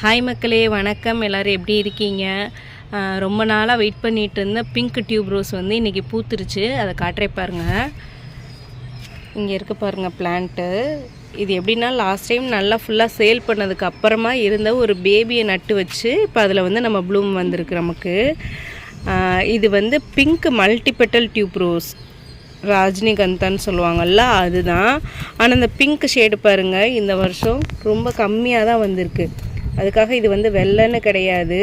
Hi மக்களே, வணக்கம். எல்லோரும் எப்படி இருக்கீங்க? ரொம்ப நாளாக வெயிட் பண்ணிகிட்டு இருந்த பிங்க் டியூப் ரோஸ் வந்து இன்றைக்கி பூத்துருச்சு. அதை காட்டுறே பாருங்கள். இங்கே இருக்க பாருங்கள் பிளான்ட்டு. இது எப்படின்னா லாஸ்ட் டைம் நல்லா ஃபுல்லாக சேல் பண்ணதுக்கு அப்புறமா இருந்த ஒரு பேபியை நட்டு வச்சு இப்போ அதில் வந்து நம்ம ப்ளூம் வந்திருக்கு நமக்கு. இது வந்து பிங்க் மல்டிபெட்டல் டியூப் ரோஸ், ராஜினிகந்தான்னு சொல்லுவாங்கள்ல, அதுதான். ஆனால் இந்த பிங்க் ஷேடு பாருங்கள், இந்த வருஷம் ரொம்ப கம்மியாக தான் வந்திருக்கு. அதுக்காக இது வந்து வெள்ளைன்னு கிடையாது.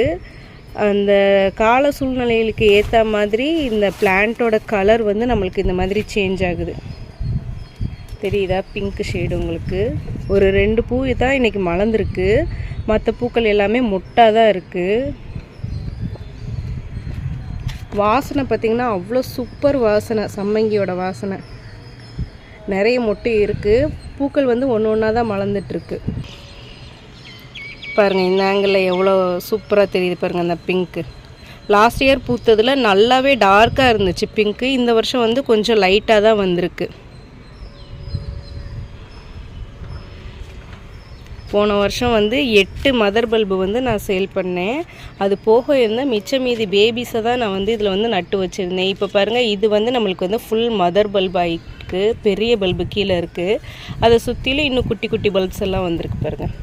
அந்த கால சூழ்நிலைகளுக்கு ஏற்ற மாதிரி இந்த பிளான்ட்டோட கலர் வந்து நம்மளுக்கு இந்த மாதிரி சேஞ்ச் ஆகுது. தெரியுதா? பிங்க் ஷேடு உங்களுக்கு. ஒரு 2 பூ தான் இன்றைக்கி மலர்ந்துருக்கு. மற்ற பூக்கள் எல்லாமே மொட்டாக தான் இருக்குது. வாசனை பார்த்திங்கன்னா அவ்வளோ சூப்பர் வாசனை, சம்மங்கியோட வாசனை. நிறைய மொட்டு இருக்குது. பூக்கள் வந்து ஒன்று ஒன்றா தான் மலர்ந்துட்டுருக்கு. பாருங்கள், இந்த ஆங்கிளில் எவ்வளோ சூப்பராக தெரியுது பாருங்கள். அந்த பிங்க்கு லாஸ்ட் இயர் பூத்ததில் நல்லாவே டார்க்காக இருந்துச்சு பிங்க்கு. இந்த வருஷம் வந்து கொஞ்சம் லைட்டாக தான் வந்திருக்கு. போன வருஷம் வந்து 8 மதர் பல்பு வந்து நான் சேல் பண்ணேன். அது போக இருந்த மிச்ச மீதி பேபிஸை தான் நான் வந்து இதில் வந்து நட்டு வச்சுருந்தேன். இப்போ பாருங்கள், இது வந்து நம்மளுக்கு வந்து ஃபுல் மதர் பல்ப் ஆகிருக்கு. பெரிய பல்பு கீழே இருக்குது. அதை சுற்றிலும் இன்னும் குட்டி குட்டி பல்ப்ஸ் எல்லாம் வந்திருக்கு பாருங்கள்.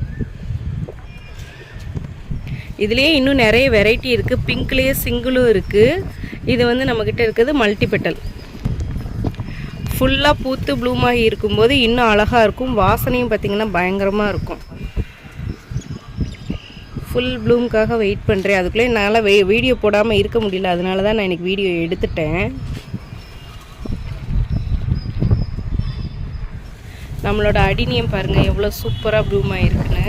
இதுலேயே இன்னும் நிறைய வெரைட்டி இருக்குது. பிங்க்லேயே சிங்கிளும் இருக்குது. இது வந்து நம்மக்கிட்ட இருக்கிறது மல்டிபெட்டல். ஃபுல்லாக பூத்து ப்ளூமாகி இருக்கும்போது இன்னும் அழகாக இருக்கும். வாசனையும் பார்த்திங்கன்னா பயங்கரமாக இருக்கும். ஃபுல் ப்ளூமுக்காக வெயிட் பண்ணுறேன். அதுக்குள்ளே என்னால் வீடியோ போடாமல் இருக்க முடியல. அதனால தான் நான் இன்றைக்கி வீடியோ எடுத்துட்டேன். நம்மளோட அடினியம் பாருங்கள் எவ்வளோ சூப்பராக ப்ளூமாக இருக்குன்னு.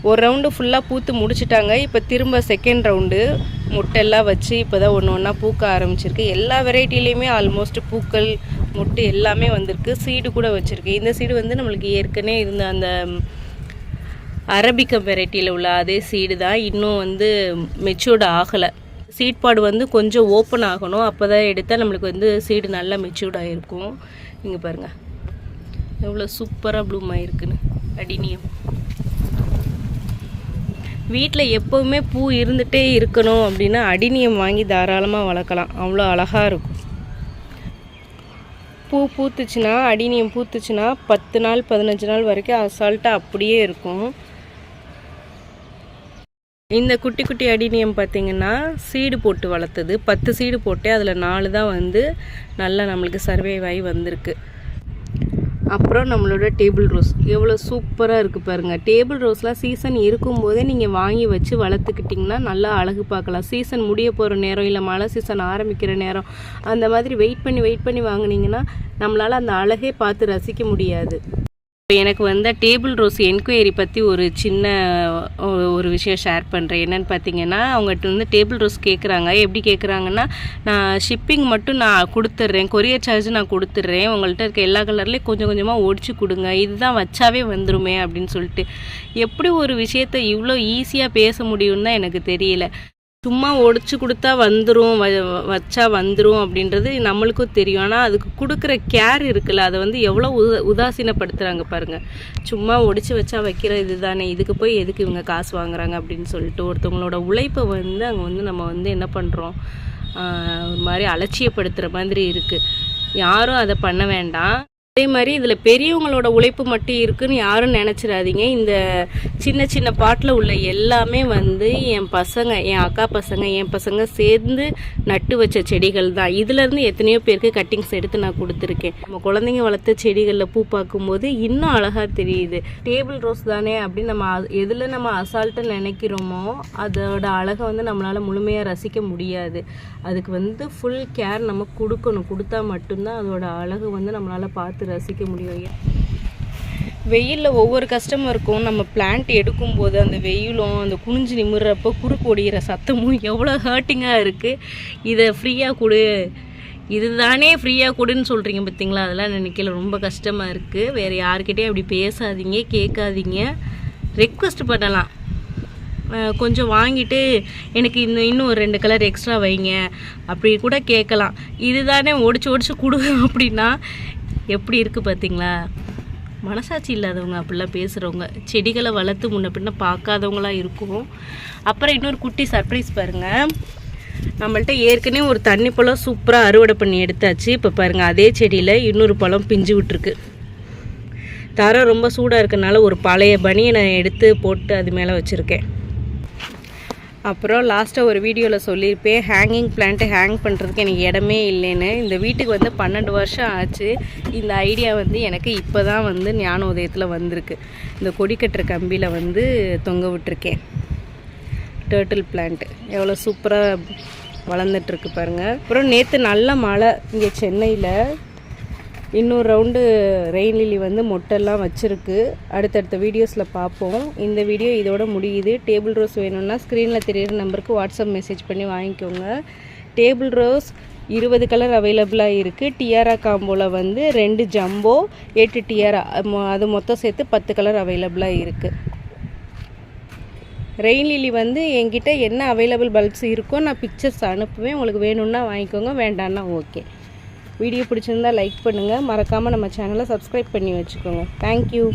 ஒரு ரவுண்டு ஃபுல்லாக பூத்து முடிச்சிட்டாங்க. இப்போ திரும்ப செகண்ட் ரவுண்டு மொட்டெல்லாம் வச்சு இப்போ தான் ஒன்று ஒன்றா பூக்க ஆரம்பிச்சிருக்கு. எல்லா வெரைட்டிலையுமே ஆல்மோஸ்ட் பூக்கள் மொட்டு எல்லாமே வந்திருக்கு. சீடு கூட வச்சுருக்கு. இந்த சீடு வந்து நம்மளுக்கு ஏற்கனவே இருந்த அந்த அரபிக்கம் வெரைட்டியில் உள்ள அதே சீடு தான். இன்னும் வந்து மெச்சூர்டு ஆகலை. சீட் பாடு வந்து கொஞ்சம் ஓப்பன் ஆகணும். அப்போ தான் எடுத்தால் நம்மளுக்கு வந்து சீடு நல்லா மெச்சூர்டாக இருக்கும். இங்கே பாருங்கள் எவ்வளோ சூப்பராக ப்ளூம் ஆகிருக்குன்னு அடினியம். வீட்டில் எப்போவுமே பூ இருந்துகிட்டே இருக்கணும் அப்படின்னா அடினியம் வாங்கி தாராளமாக வளர்க்கலாம். அவ்வளோ அழகாக இருக்கும். பூத்துச்சுன்னா, அடினியம் பூத்துச்சுன்னா 10 நாள் 15 நாள் வரைக்கும் அசால்ட்டாக அப்படியே இருக்கும். இந்த குட்டி குட்டி அடினியம் பார்த்திங்கன்னா சீடு போட்டு வளர்த்தது. 10 சீடு போட்டு அதில் 4 தான் வந்து நல்லா நம்மளுக்கு சர்வைவ் ஆகி வந்திருக்கு. அப்புறம் நம்மளோட டேபிள் ரோஸ் எவ்வளோ சூப்பராக இருக்குது பாருங்கள். டேபிள் ரோஸ்லாம் சீசன் இருக்கும்போதே நீங்கள் வாங்கி வச்சு வளர்த்துக்கிட்டிங்கன்னா நல்லா அழகு பார்க்கலாம். சீசன் முடிய போகிற நேரம், இல்லை மழை சீசன் ஆரம்பிக்கிற நேரம், அந்த மாதிரி வெயிட் பண்ணி வாங்கினீங்கன்னா நம்மளால் அந்த அழகே பார்த்து ரசிக்க முடியாது. இப்போ எனக்கு வந்து டேபிள் ரோஸ் என்கொயரி பற்றி ஒரு சின்ன ஒரு விஷயம் ஷேர் பண்ணுறேன். என்னென்னு பார்த்தீங்கன்னா, அவங்ககிட்ட வந்து டேபிள் ரோஸ் கேட்குறாங்க. எப்படி கேட்குறாங்கன்னா, நான் ஷிப்பிங் மட்டும் நான் கொடுத்துட்றேன், கொரியர் சார்ஜ் நான் கொடுத்துட்றேன், உங்கள்கிட்ட இருக்க எல்லா கலர்லேயும் கொஞ்சம் கொஞ்சமாக ஒடிச்சு கொடுங்க, இதுதான் வச்சாவே வந்துருமே அப்படின்னு சொல்லிட்டு. எப்படி ஒரு விஷயத்தை இவ்வளோ ஈஸியாக பேச முடியும்னு தான் எனக்கு தெரியல. சும்மா ஒடிச்சு கொடுத்தா வந்துடும், வச்சா வந்துடும் அப்படின்றது நம்மளுக்கும் தெரியும். ஆனால் அதுக்கு கொடுக்குற கேர் இருக்குல்ல, அதை வந்து எவ்வளோ உதாசீனப்படுத்துகிறாங்க பாருங்கள். சும்மா ஒடிச்சு வச்சா வைக்கிற இது தானே, இதுக்கு போய் எதுக்கு இவங்க காசு வாங்குறாங்க அப்படின்னு சொல்லிட்டு ஒருத்தவங்களோட உழைப்பை வந்து அங்கே வந்து நம்ம வந்து என்ன பண்ணுறோம், ஒரு மாதிரி அலட்சியப்படுத்துகிற மாதிரி இருக்குது. யாரும் அதை பண்ண வேண்டாம். அதே மாதிரி இதில் பெரியவங்களோட உழைப்பு மட்டும் இருக்குதுன்னு யாரும் நினச்சிடாதீங்க. இந்த சின்ன சின்ன பாட்டில் உள்ள எல்லாமே வந்து என் பசங்க, என் அக்கா பசங்க, என் பசங்க சேர்ந்து நட்டு வச்ச செடிகள் தான். இதுலேருந்து எத்தனையோ பேருக்கு கட்டிங்ஸ் எடுத்து நான் கொடுத்துருக்கேன். நம்ம குழந்தைங்க வளர்த்த செடிகளில் பூ பார்க்கும்போது இன்னும் அழகாக தெரியுது. டேபிள் ரோஸ் தானே அப்படின்னு நம்ம எதில் நம்ம அசால்ட்டாக நினைக்கிறோமோ அதோட அழகை வந்து நம்மளால் முழுமையாக ரசிக்க முடியாது. அதுக்கு வந்து ஃபுல் கேர் நம்ம கொடுக்கணும். கொடுத்தா மட்டும்தான் அதோட அழகு வந்து நம்மளால் பார்த்து ரசிக்க முடியும். வெயிலில் ஒவ்வொரு கஸ்டமருக்கும் நம்ம பிளான்ட் எடுக்கும்போது அந்த வெயிலும் அந்த குனிஞ்சு நிமிடுறப்போ குறுக்கு ஒடிகிற சத்தமும் எவ்வளோ ஹர்ட்டிங்காக இருக்குது. இதை ஃப்ரீயாக கொடு, இது தானே ஃப்ரீயாக கொடுன்னு சொல்கிறீங்க பார்த்தீங்களா, அதெல்லாம் நினைக்கல. ரொம்ப கஷ்டமாக இருக்குது. வேறு யார்கிட்டையும் அப்படி பேசாதீங்க, கேட்காதீங்க. ரெக்வெஸ்ட் பண்ணலாம். கொஞ்சம் வாங்கிட்டு எனக்கு இன்னும் ஒரு 2 கலர் எக்ஸ்ட்ரா வைங்க அப்படி கூட கேட்கலாம். இதுதானே ஒடிச்சு கொடு அப்படின்னா எப்படி இருக்குது பார்த்தீங்களா? மனசாட்சி இல்லாதவங்க அப்படிலாம் பேசுகிறவங்க. செடிகளை வளர்த்து முன்ன பின்ன பார்க்காதவங்களாம் இருக்கும். அப்புறம் இன்னொரு குட்டி சர்ப்ரைஸ் பாருங்கள். நம்மள்ட்ட ஏற்கனவே ஒரு தண்ணி பழம் சூப்பராக அறுவடை பண்ணி எடுத்தாச்சு. இப்போ பாருங்கள், அதே செடியில் இன்னொரு பழம் பிஞ்சு விட்டுருக்கு. தரம் ரொம்ப சூடாக இருக்கனால ஒரு பழைய பனியை நான் எடுத்து போட்டு அது மேலே வச்சுருக்கேன். அப்புறம் லாஸ்ட்டாக ஒரு வீடியோவில் சொல்லியிருப்பேன், ஹேங்கிங் பிளான்ட்டு ஹேங் பண்ணுறதுக்கு எனக்கு இடமே இல்லைன்னு. இந்த வீட்டுக்கு வந்து 12 வருஷம் ஆச்சு. இந்த ஐடியா வந்து எனக்கு இப்போ தான் வந்து ஞான உதயத்தில் வந்திருக்கு. இந்த கொடி கட்டுற கம்பியில் வந்து தொங்க விட்டுருக்கேன். டர்ட்டில் பிளான்ட்டு எவ்வளோ சூப்பராக வளர்ந்துட்டுருக்கு பாருங்கள். அப்புறம் நேற்று நல்ல மழை இங்கே சென்னையில். இன்னொரு ரவுண்டு ரெயின் லில்லி வந்து மொட்டெல்லாம் வச்சுருக்கு. அடுத்தடுத்த வீடியோஸில் பார்ப்போம். இந்த வீடியோ இதோட முடியுது. டேபிள் ரோஸ் வேணும்னா ஸ்க்ரீனில் தெரியுற நம்பருக்கு வாட்ஸ்அப் மெசேஜ் பண்ணி வாங்கிக்கோங்க. டேபிள் ரோஸ் 20 கலர் அவைலபிளாக இருக்குது. டியாரா காம்போவில் வந்து 2 ஜம்போ 8 டியாரா, அது மொத்தம் சேர்த்து 10 கலர் அவைலபிளாக இருக்குது. ரெயின் லில்லி வந்து என்கிட்ட என்ன அவைலபிள் பல்ப்ஸ் இருக்கோ நான் பிக்சர்ஸ் அனுப்புவேன். உங்களுக்கு வேணும்னா வாங்கிக்கோங்க, வேண்டான்னா ஓகே. வீடியோ பிடிச்சிருந்தா லைக் பண்ணுங்கள். மறக்காமல் நம்ம சேனலை சப்ஸ்கிரைப் பண்ணி வச்சுக்கோங்க. தேங்க்யூ.